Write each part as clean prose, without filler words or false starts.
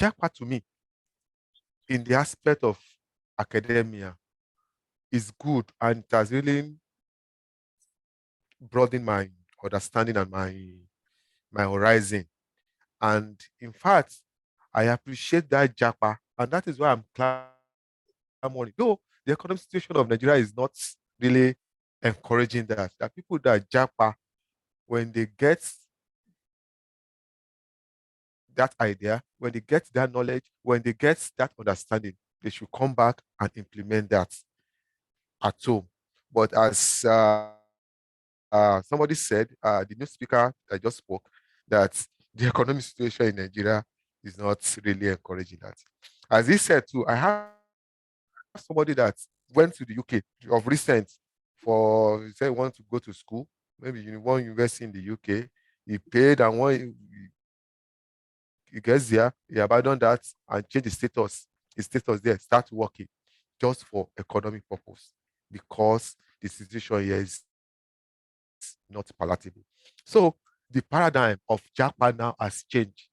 Japa to me, in the aspect of academia, is good, and it has really broadened my understanding and my horizon. And in fact, I appreciate that Japa, and that is why I'm clamoring. Though the economic situation of Nigeria is not really encouraging that. That people that Japa, when they get that idea, when they get that knowledge, when they get that understanding, they should come back and implement that at home. But as somebody said, the new speaker I just spoke, that the economic situation in Nigeria is not really encouraging that. As he said too, I have somebody that went to the UK of recent for, he said he wanted to go to school, maybe one university in the UK. He paid, and when he gets there, he abandoned that and changed his status there, start working just for economic purpose, because the situation here is not palatable. So the paradigm of Japan now has changed.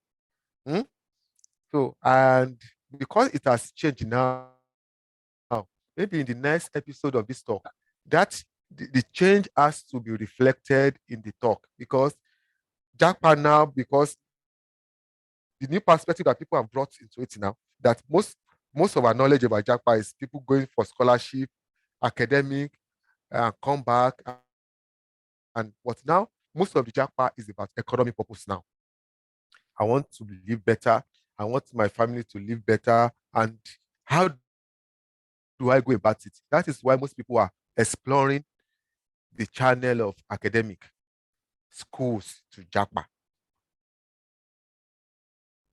Hmm? So, and because it has changed now, maybe in the next episode of this talk, that the change has to be reflected in the talk, because Japan now, because the new perspective that people have brought into it now, that most of our knowledge about Japan is people going for scholarship, academic, come back, and what now? Most of the Japan is about economic purpose now. I want to live better. I want my family to live better. And how do I go about it? That is why most people are exploring the channel of academic schools to Japan.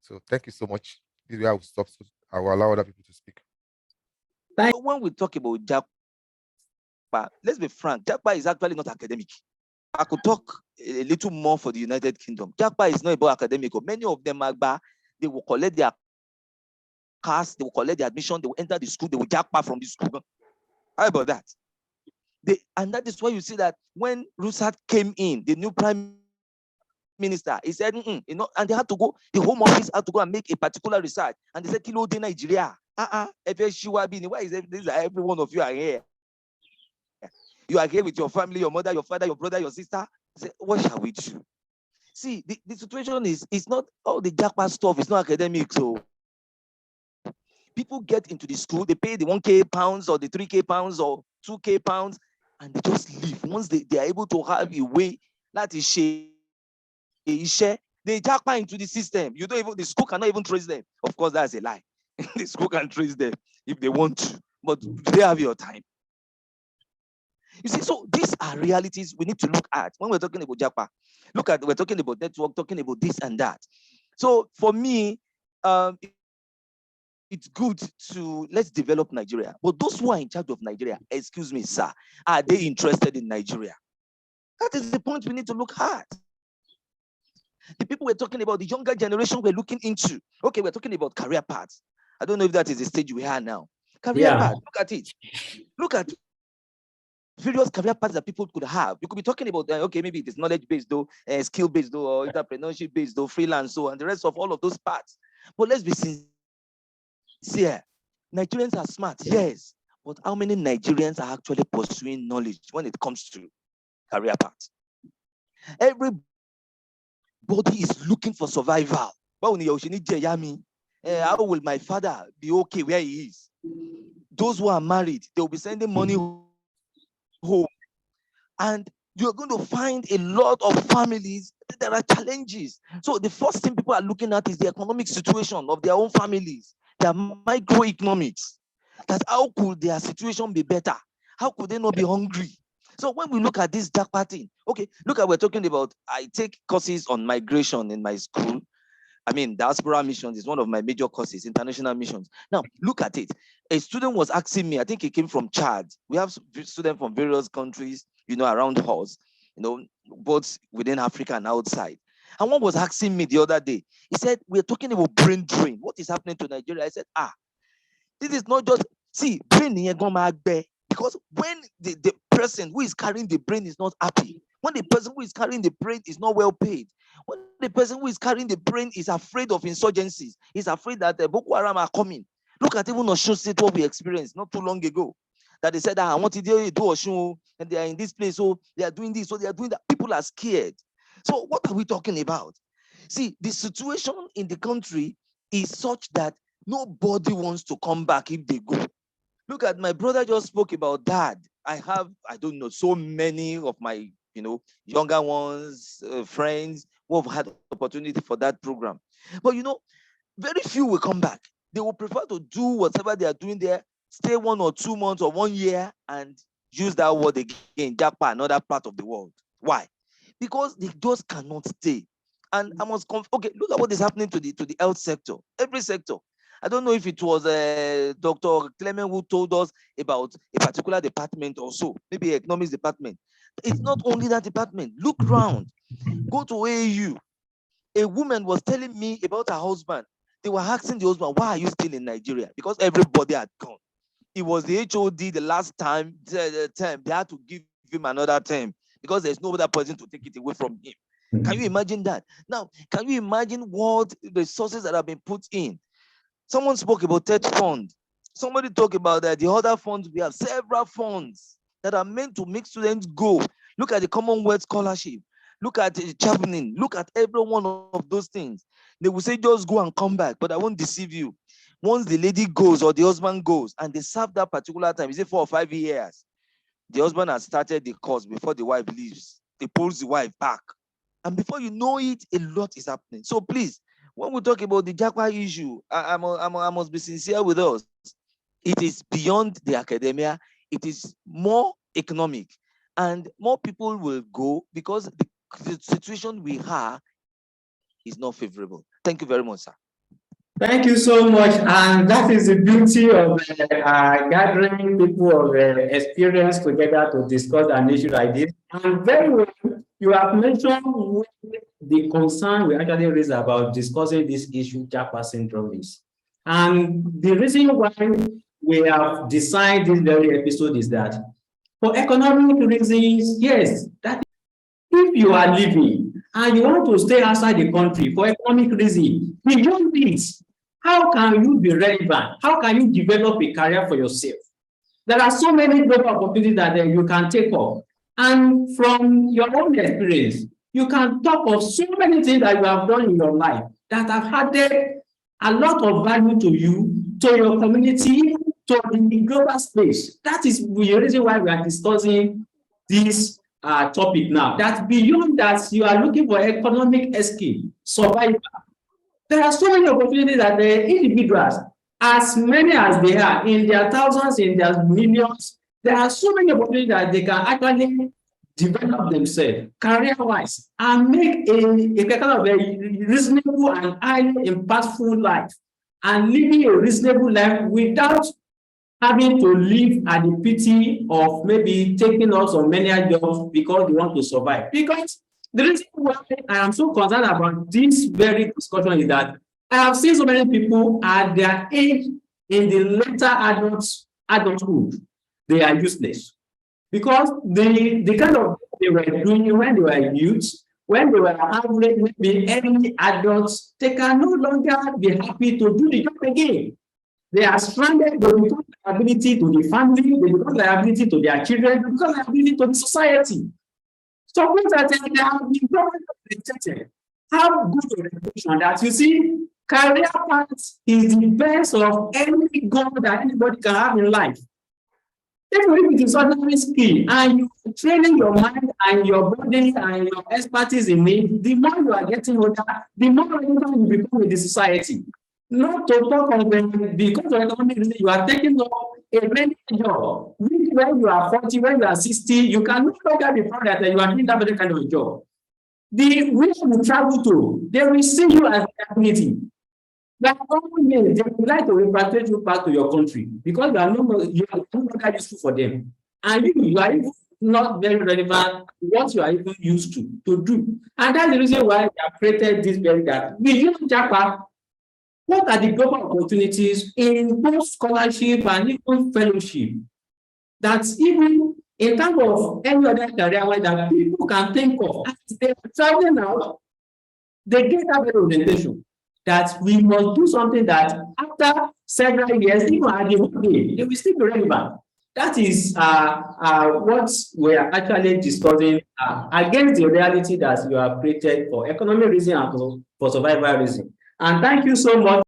So thank you so much. This is where I will stop. So I will allow other people to speak. When we talk about Japa, let's be frank, Japa is actually not academic. I could talk a little more for the United Kingdom. Japa is not about academic. Many of them, they will collect their cars, they will collect their admission, they will enter the school, they will Japa from the school. How about that? And that is why you see that when Rusat came in, the new prime minister, he said, and they had to go, the home office had to go and make a particular research. And they said, Kilo de Nigeria. Why is every one of you are here? You are here with your family, your mother, your father, your brother, your sister. Say, what shall we do? See, the situation is, it's not all the Japa stuff, it's not academic. So people get into the school, they pay the 1K pounds or the 3K pounds or 2K pounds, and they just leave. Once they are able to have a way that is share, they Japa into the system. The school cannot even trace them. Of course, that's a lie. The school can trace them if they want to, but do they have your time? You see, so these are realities we need to look at when we're talking about Japa. We're talking about network, talking about this and that. So for me, it's good to let's develop Nigeria. But those who are in charge of Nigeria, excuse me, sir, are they interested in Nigeria? That is the point we need to look at. The people we're talking about, the younger generation we're looking into. Okay, we're talking about career paths. I don't know if that is the stage we are now. Career path, look at it. Look at various career paths that people could have. You could be talking about, okay, maybe it is knowledge-based though, skill-based though, or entrepreneurship-based though, freelance though, and the rest of all of those paths. But let's be sincere. Nigerians are smart, yes. But how many Nigerians are actually pursuing knowledge when it comes to career paths? Everybody is looking for survival. How will my father be okay where he is? Those who are married, they will be sending money home. And you're going to find a lot of families, there are challenges. So the first thing people are looking at is the economic situation of their own families, their microeconomics. That how could their situation be better? How could they not be hungry? So when we look at this Japa thing, okay, we're talking about, I take courses on migration in my school. I mean, diaspora missions is one of my major courses, international missions. Now, look at it. A student was asking me, I think he came from Chad. We have students from various countries, around us, both within Africa and outside. And one was asking me the other day, he said, we're talking about brain drain. What is happening to Nigeria? I said, this is not just, brain, because when the person who is carrying the brain is not happy, When the person who is carrying the brain is not well paid, when the person who is carrying the brain is afraid of insurgencies, is afraid that the Boko Haram are coming. Look at even Osun State, what we experienced not too long ago. That they said, I want to do Osun, and they are in this place, so they are doing this, so they are doing that. People are scared. So what are we talking about? See, the situation in the country is such that nobody wants to come back if they go. Look at my brother just spoke about dad. I don't know, so many of my, younger ones, friends who have had opportunity for that program. But, very few will come back. They will prefer to do whatever they are doing there, stay 1 or 2 months or 1 year and use that word again, Japa, another part of the world. Why? Because they just cannot stay. And I must okay, look at what is happening to the health sector, every sector. I don't know if it was Dr. Clement who told us about a particular department or so, maybe economics department. It's not only that department. Look around. Go to AU. A woman was telling me about her husband. They were asking the husband, why are you still in Nigeria? Because everybody had gone. It was the HOD the last time, the term. They had to give him another term because there's no other person to take it away from him. Can you imagine that? Now, can you imagine what the resources that have been put in? Someone spoke about TED fund. Somebody talked about that. The other funds, we have several funds that are meant to make students go. Look at the Commonwealth Scholarship. Look at the chaplain. Look at every one of those things. They will say, just go and come back. But I won't deceive you. Once the lady goes or the husband goes and they serve that particular time, is it 4 or 5 years? The husband has started the course before the wife leaves. They pulls the wife back. And before you know it, a lot is happening. So please, when we talk about the Japa issue, I must be sincere with us. It is beyond the academia. It is more economic. And more people will go because the situation we are is not favorable. Thank you very much, sir. Thank you so much. And that is the beauty of gathering people of experience together to discuss an issue like this. And very well, you have mentioned the concern we actually raised about discussing this issue, Japa syndrome is. And the reason why we have decided this very episode is that for economic reasons, yes, that if you are living and you want to stay outside the country for economic reasons, beyond this, how can you be relevant? How can you develop a career for yourself? There are so many global opportunities that you can take up. And from your own experience, you can talk of so many things that you have done in your life that have added a lot of value to you, to your community, to the global space. That is the reason why we are discussing this topic now. That beyond that, you are looking for economic escape, survival. There are so many opportunities that the individuals, as many as they are, in their thousands, in their millions, there are so many opportunities that they can actually develop themselves career-wise and make a kind of a reasonable and highly impactful life and living a reasonable life without having to live at the pity of maybe taking up some menial jobs because they want to survive. Because the reason why I am so concerned about this very discussion is that I have seen so many people at their age in the later adulthood, they are useless. Because the kind of they were doing when they were youth, when they were average, maybe any adults, they can no longer be happy to do the job again. They are stranded, they become liability to the family, they become liability to their children, they become liability to the society. So things that they have been protected. Have good reputation that you see, career path is the best of any goal that anybody can have in life. If it is ordinary skill and you are training your mind and your body and your expertise in it, the more you are getting older, the more relevant you become with the society. Not to talk of because of economic reason, you are taking up a many job. When you are 40, when you are 60, you can no longer be proud that you are doing that very kind of job. The where you travel to, they will see you as a community. That only they would like to repatriate you back to your country because you are no longer useful for them. And you are even not very relevant to what you are even used to do. And that's the reason why we have created this very that. Beyond Japa, what are the global opportunities in both scholarship and even fellowship? That's even in terms of any other career where that people can think of as they're traveling out, they get that orientation that we must do something that after several years, even at the end day, they will still be relevant. That is what we are actually discussing against the reality that you have created for economic reason and for survival reason. And thank you so much.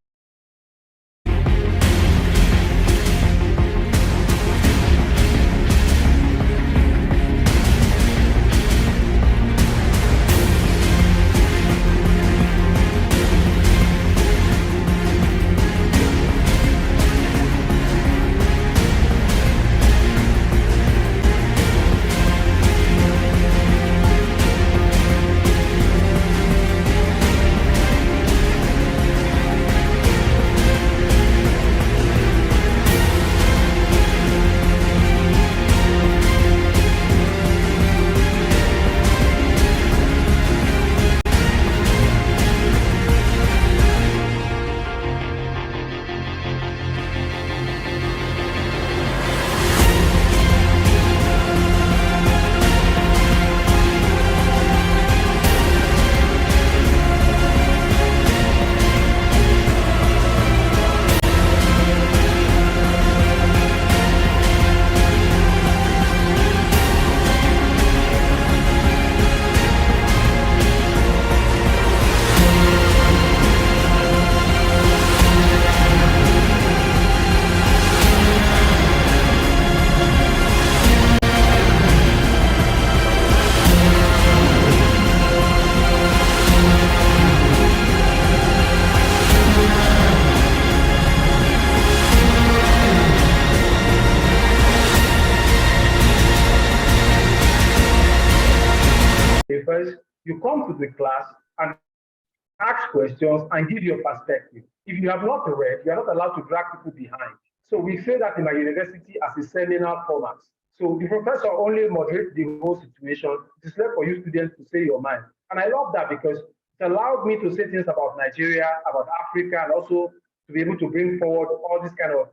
First, you come to the class and ask questions and give your perspective. If you have not read, you are not allowed to drag people behind. So we say that in my university as a seminar format. So the professor only moderates the whole situation. It's left for you students to say your mind. And I love that because it allowed me to say things about Nigeria, about Africa, and also to be able to bring forward all this kind of,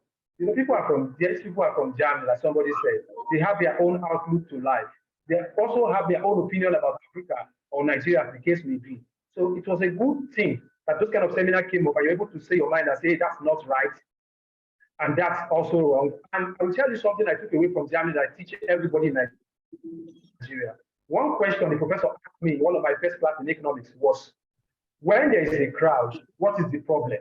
people are from Germany, like somebody said. They have their own outlook to life. They also have their own opinion about Africa or Nigeria, as the case may be. So it was a good thing that those kind of seminar came up and you're able to say your mind and say, that's not right, and that's also wrong. And I will tell you something I took away from Germany that I teach everybody in Nigeria. One question the professor asked me in one of my first class in economics was, when there is a crowd, what is the problem?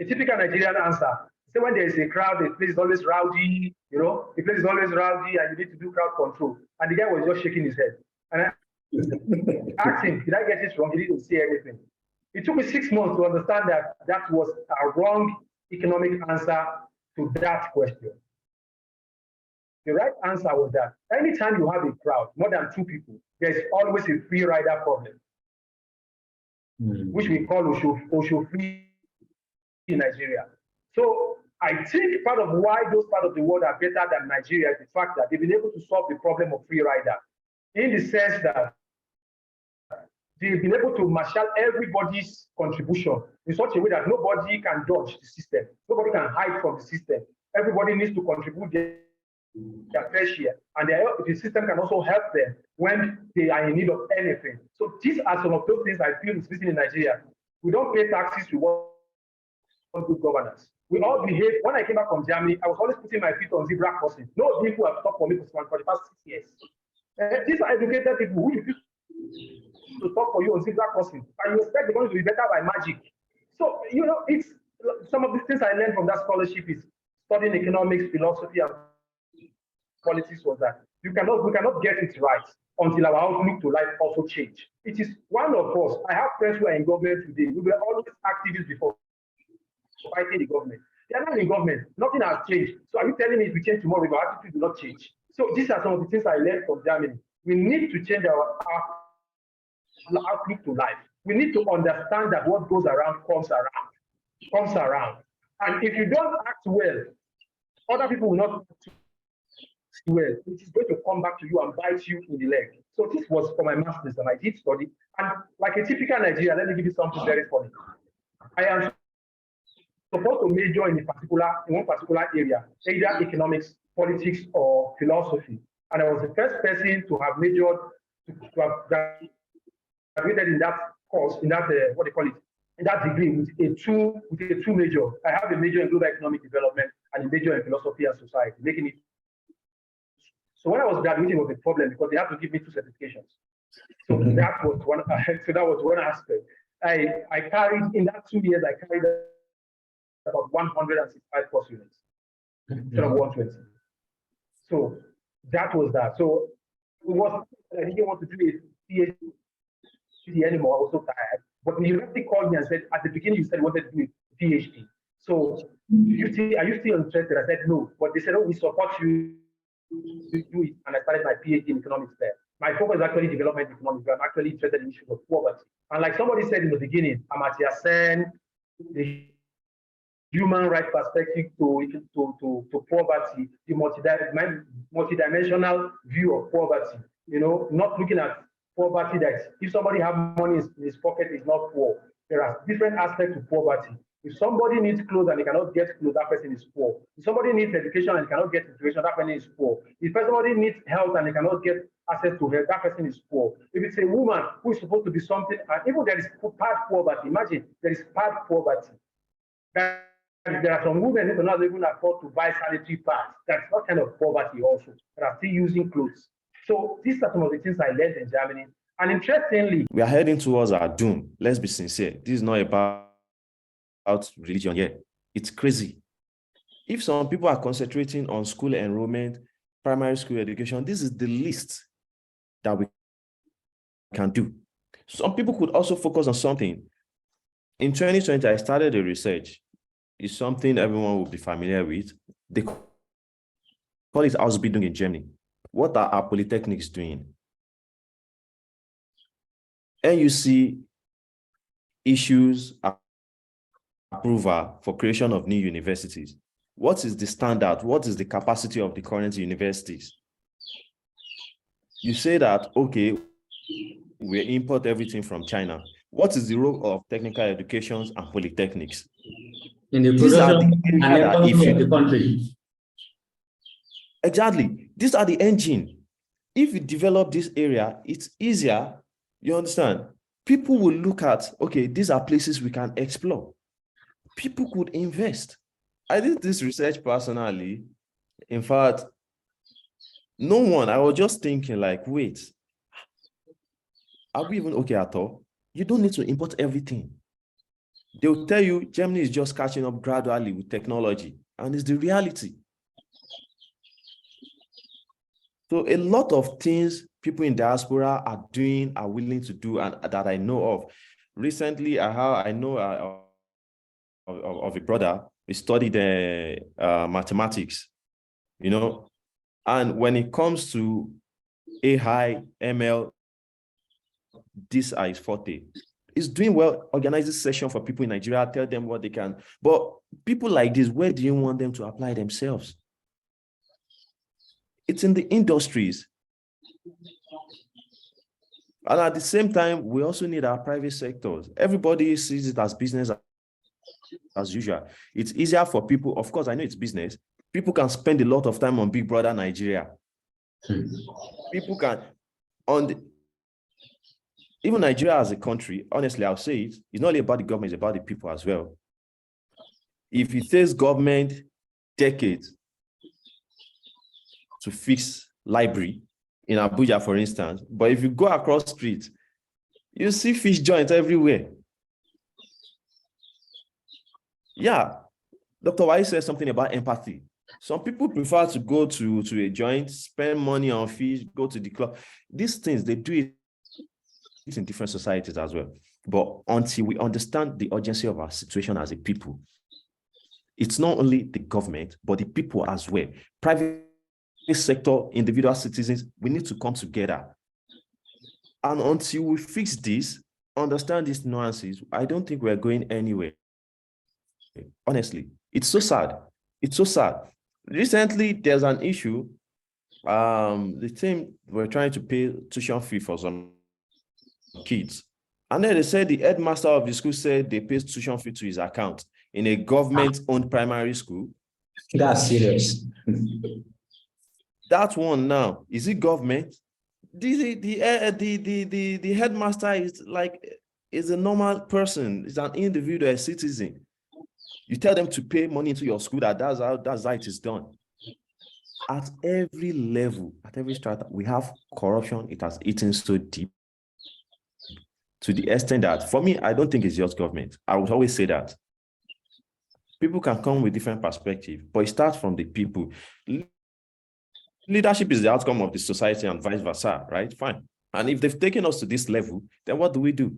A typical Nigerian answer. So when there is a crowd, the place is always rowdy, the place is always rowdy and you need to do crowd control. And the guy was just shaking his head. And I asked him, did I get this wrong? He didn't say anything. It took me 6 months to understand that that was a wrong economic answer to that question. The right answer was that anytime you have a crowd, more than 2 people, there's always a free rider problem, which we call Osho free in Nigeria. So I think part of why those parts of the world are better than Nigeria is the fact that they've been able to solve the problem of free rider, in the sense that they've been able to marshal everybody's contribution in such a way that nobody can dodge the system. Nobody can hide from the system. Everybody needs to contribute their fair share. And the system can also help them when they are in need of anything. So these are some of those things I feel is missing in Nigeria. We don't pay taxes, we want good governance. We all behave. When I came back from Germany, I was always putting my feet on zebra crossing. No people have stopped for me for the past 6 years. These are educated people who refuse to talk for you on zebra crossing, and you expect they're going to be better by magic. So, it's some of the things I learned from that scholarship is studying economics, philosophy, and politics was that we cannot get it right until our outlook to life also change. It is one of us. I have friends who are in government today. We were always activists before fighting the government. They are not in government. Nothing has changed. So are you telling me if we change tomorrow, our attitude will not change? So these are some of the things I learned from Germany. We need to change our outlook to life. We need to understand that what goes around comes around. And if you don't act well, other people will not act well. It is going to come back to you and bite you in the leg. So this was for my master's, and I did study. And like a typical Nigerian, let me give you something very funny. I am supposed to major in one particular area, either economics, politics, or philosophy. And I was the first person to have majored, to have graduated in that course, in that what they call it, in that degree with a two major. I have a major in global economic development and a major in philosophy and society, making it. So when I was graduating, it was a problem because they had to give me 2 certifications. So that was one. So that was one aspect. I carried in that 2 years. I carried about 165 course units instead of 120. So that was that. So it was. I didn't want to do a PhD anymore. I was so tired. But the university called me and said, at the beginning, you said you wanted to do a PhD. So are you still interested? I said no. But they said, oh, we support you to do it. And I started my PhD in economics there. My focus is actually development economics. I'm actually interested in issues of poverty. And like somebody said in the beginning, Amartya Sen, the human rights perspective to poverty, the multidimensional view of poverty, not looking at poverty that if somebody has money in his pocket is not poor. There are different aspects to poverty. If somebody needs clothes and he cannot get clothes, that person is poor. If somebody needs education and he cannot get education, that person is poor. If somebody needs health and he cannot get access to health, that person is poor. If it's a woman who is supposed to be something, and even there is part poverty, imagine there is part poverty. There are some women who cannot even afford to buy sanitary pads. That's not kind of poverty also. They are still using clothes. So these are some of the things I learned in Germany. And interestingly, we are heading towards our doom. Let's be sincere. This is not about religion yet. It's crazy. If some people are concentrating on school enrollment, primary school education, this is the least that we can do. Some people could also focus on something. In 2020, I started a research. It's something everyone will be familiar with. They call it Ausbildung in Germany. What are our polytechnics doing? And you see issues approval for creation of new universities. What is the standard? What is the capacity of the current universities? You say that, okay, we import everything from China. What is the role of technical educations and polytechnics? In the production and economy of the country. Exactly. These are the engine. If you develop this area, it's easier. You understand? People will look at, okay, these are places we can explore. People could invest. I did this research personally. In fact, I was just thinking like, wait, are we even okay at all? You don't need to import everything. They will tell you Germany is just catching up gradually with technology, and it's the reality. So a lot of things people in diaspora are doing, are willing to do, and that I know of. Recently, I know of a brother. He studied mathematics, and when it comes to AI, ML, this is forte. He's doing well, organizes session for people in Nigeria, tell them what they can. But people like this, where do you want them to apply themselves? It's in the industries. And at the same time, we also need our private sectors. Everybody sees it as business as usual. It's easier for people. Of course, I know it's business. People can spend a lot of time on Big Brother Nigeria. People can, even Nigeria as a country, honestly, I'll say it's not only about the government, it's about the people as well. If it takes government decades to fix library in Abuja, for instance, but if you go across street, you see fish joints everywhere. Yeah, Dr. Wai said something about empathy. Some people prefer to go to a joint, spend money on fish, go to the club. These things, they do it in different societies as well. But until we understand the urgency of our situation as a people, it's not only the government, but the people as well. Private sector, individual citizens, we need to come together. And until we fix this, understand these nuances, I don't think we're going anywhere. Honestly, it's so sad. It's so sad. Recently, there's an issue. The team were trying to pay tuition fee for some kids. And then they said the headmaster of the school said they paid tuition fee to his account. in a government-owned primary school. That's serious. That one now, is it government? The headmaster is a normal person, is an individual, a citizen. You tell them to pay money into your school, that's how it is done. At every level, at every strata, we have corruption. It has eaten so deep to the extent that, for me, I don't think it's just government. I would always say that. People can come with different perspectives, but it starts from the people. Leadership is the outcome of the society and vice versa, right? Fine. And if they've taken us to this level, then what do?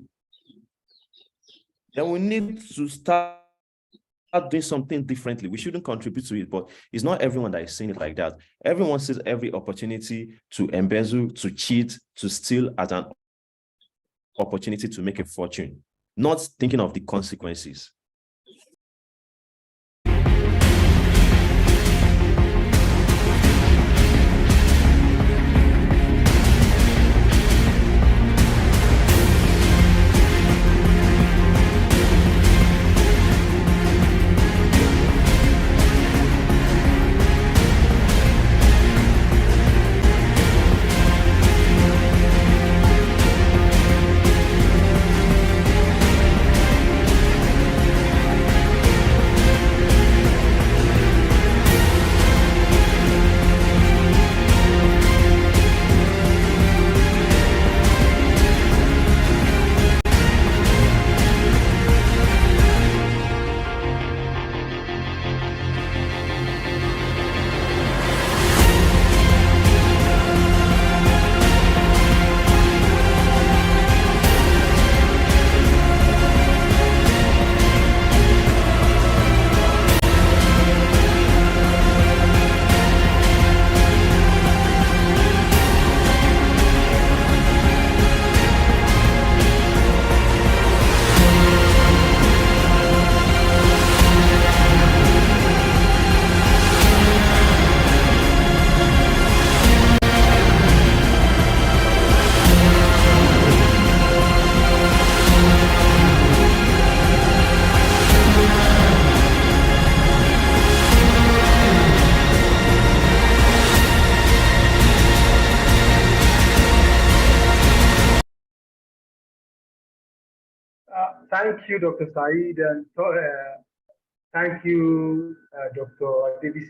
Then we need to start doing something differently. We shouldn't contribute to it, but it's not everyone that is seeing it like that. Everyone sees every opportunity to embezzle, to cheat, to steal as an opportunity to make a fortune, not thinking of the consequences. Thank you, Dr. Saeed, and thank you, Dr. Davis,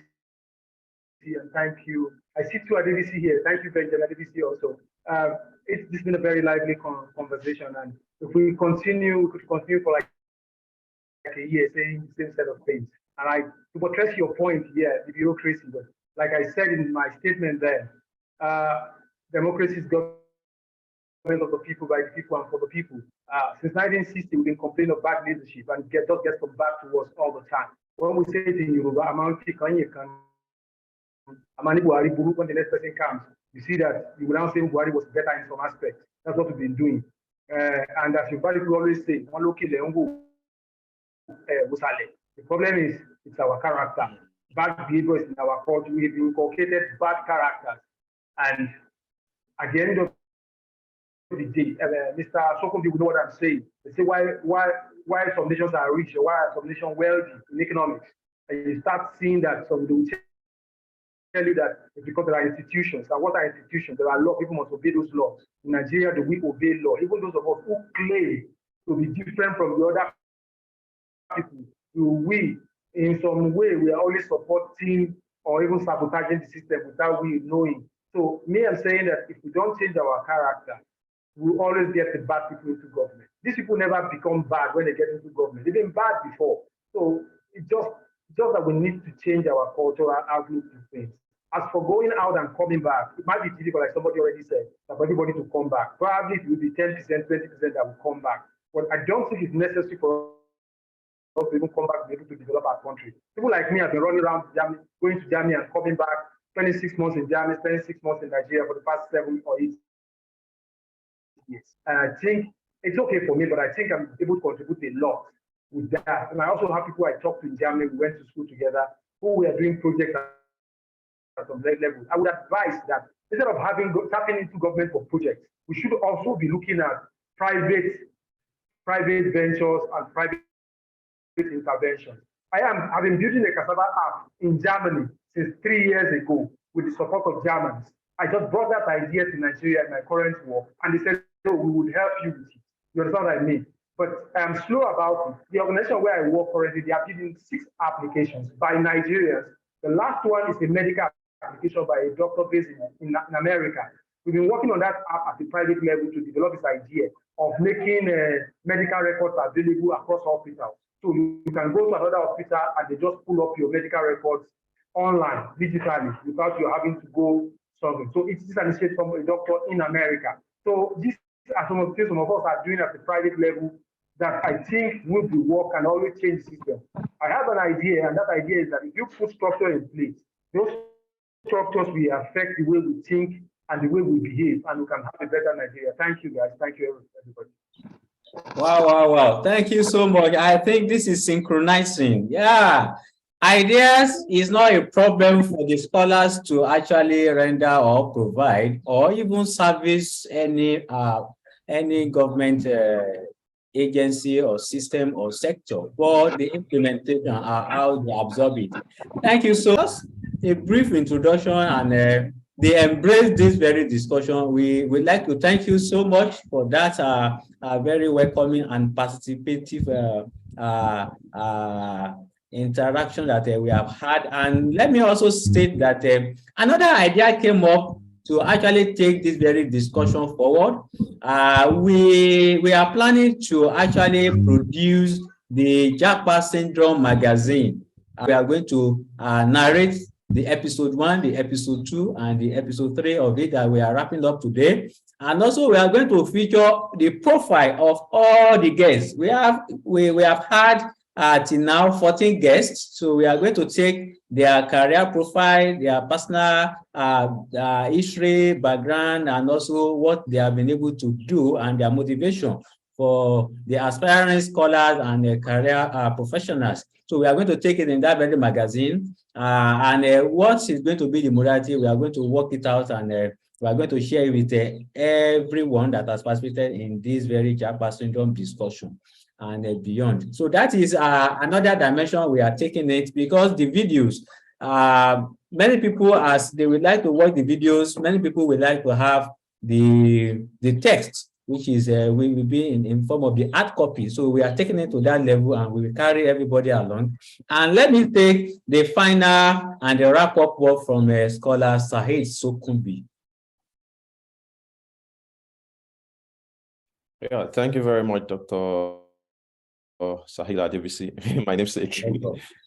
and thank you. I see two Adebisi here. Thank you, Benjamin Adebisi also. It's been a very lively conversation, and if we could continue for like a year saying the same set of things. And to buttress your point here, the bureaucracy, but like I said in my statement there, democracy is government of the people, by the people, and for the people. Since 1960, we've been complaining of bad leadership, and it just gets come back to us all the time. When we say it in Yoruba, when the next person comes, you see that you will now say Buhari was better in some aspects. That's what we've been doing. And as you always say, the problem is it's our character. Bad behavior is in our culture. We've inculcated bad characters. And at the end of the day, Mr. Sokumbi will know what I'm saying. They say why some nations are rich, why are some nations wealthy in economics. And you start seeing that some will tell you that it's because there are institutions. And what are institutions? There are laws. People must obey those laws. In Nigeria, we obey law. Even those of us who claim to be different from the other people, we, in some way, we are always supporting or even sabotaging the system without we knowing. So me, I'm saying that if we don't change our character, we'll always get the bad people into government. These people never become bad when they get into government. They've been bad before. So it's just that we need to change our cultural outlook to things. As for going out and coming back, it might be difficult, like somebody already said, for everybody to come back. Probably it will be 10%, 20% that will come back. But I don't think it's necessary for us to even come back to be able to develop our country. People like me have been running around Germany, going to Germany and coming back, 26 months in Germany, spending 6 months in Nigeria for the past 7 or 8 years. And I think it's okay for me, but I think I'm able to contribute a lot with that. And I also have people I talked to in Germany, we went to school together, who were doing projects at some level. I would advise that instead of tapping into government for projects, we should also be looking at private ventures and private intervention. I've been building a cassava app in Germany since 3 years ago with the support of Germans. I just brought that idea to Nigeria in my current work, and they said, "No, we would help you with it." You understand what I mean? But I'm slow about it. The organization where I work currently, they are giving 6 applications by Nigerians. The last one is a medical application by a doctor based in America. We've been working on that app at the private level to develop this idea of making medical records available across hospitals. So you can go to another hospital and they just pull up your medical records online, digitally, without you having to go something. So it is an initiative from a doctor in America. So these are some of the things some of us are doing at the private level that I think will be work and always change the system. I have an idea, and that idea is that if you put structure in place, those structures will affect the way we think and the way we behave, and we can have a better Nigeria. Thank you, guys. Thank you, everybody. Wow. Thank you so much. I think this is synchronizing. Yeah. Ideas is not a problem for the scholars to actually render or provide or even service any government agency or system or sector, but the implementation are how they absorb it. Thank you so much. A brief introduction, and they embrace this very discussion. We would like to thank you so much for that very welcoming and participative interaction that we have had. And let me also state that another idea came up to actually take this very discussion forward. We are planning to actually produce the Japa Syndrome magazine. We are going to narrate the episode 1, the episode 2, and the episode 3 of it that we are wrapping up today. And also we are going to feature the profile of all the guests. We have had till now 14 guests. So we are going to take their career profile, their personal history, background, and also what they have been able to do and their motivation for the aspiring scholars and the career professionals. So we are going to take it in that very magazine. And what is going to be the modality, we are going to work it out, and we are going to share it with everyone that has participated in this very Japa Syndrome discussion and beyond. So that is another dimension we are taking it, because the videos, many people, as they would like to watch the videos, many people would like to have the text, which is will be in form of the hard copy. So we are taking it to that level, and we will carry everybody along. And let me take the final and the wrap-up work from scholar Sahid Sokumbi. Yeah, thank you very much, Dr. Sahila Adebisi, my namesake.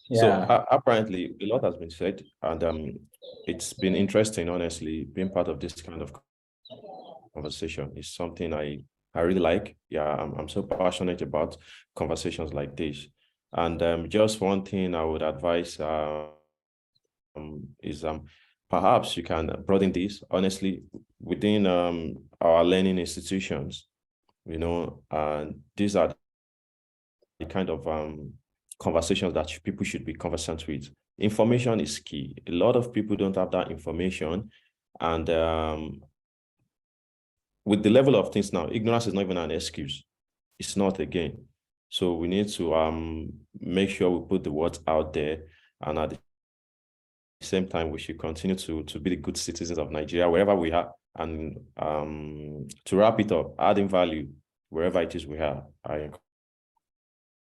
Yeah. So apparently a lot has been said, and it's been interesting, honestly. Being part of this kind of conversation is something I really like. Yeah, I'm so passionate about conversations like this. And just one thing I would advise is perhaps you can broaden this, honestly, within our learning institutions, you know, and these are the kind of conversations that people should be conversant with. Information is key. A lot of people don't have that information, and with the level of things now, ignorance is not even an excuse. It's not, again. So we need to make sure we put the words out there, and at the same time, we should continue to be the good citizens of Nigeria wherever we are, and to wrap it up, adding value wherever it is we are. I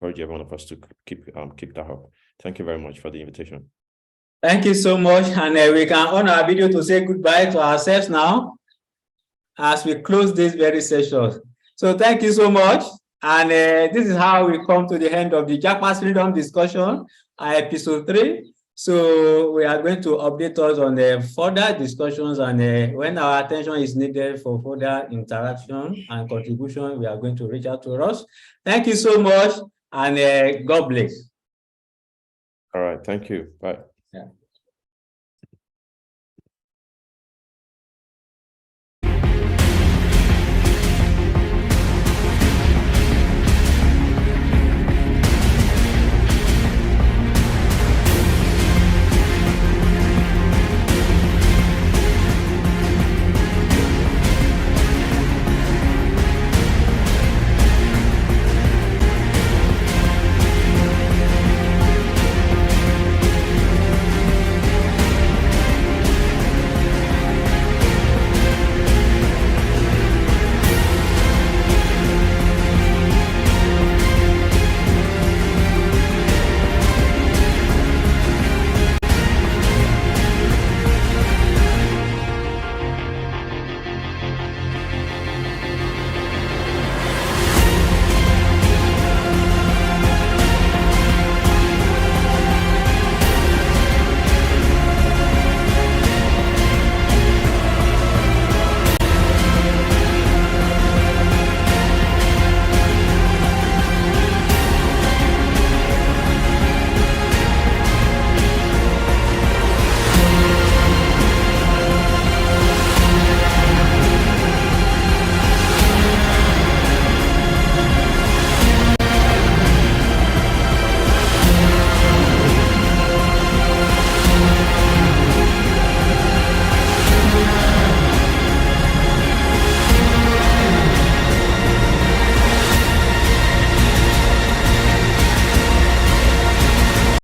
encourage every one of us to keep that up. Thank you very much for the invitation. Thank you so much, and we can on our video to say goodbye to ourselves now as we close this very session. So thank you so much, and this is how we come to the end of the Japa Syndrome discussion, episode 3. So we are going to update us on the further discussions, and when our attention is needed for further interaction and contribution, we are going to reach out to us. Thank you so much, and God bless. All right, thank you. Bye. Yeah.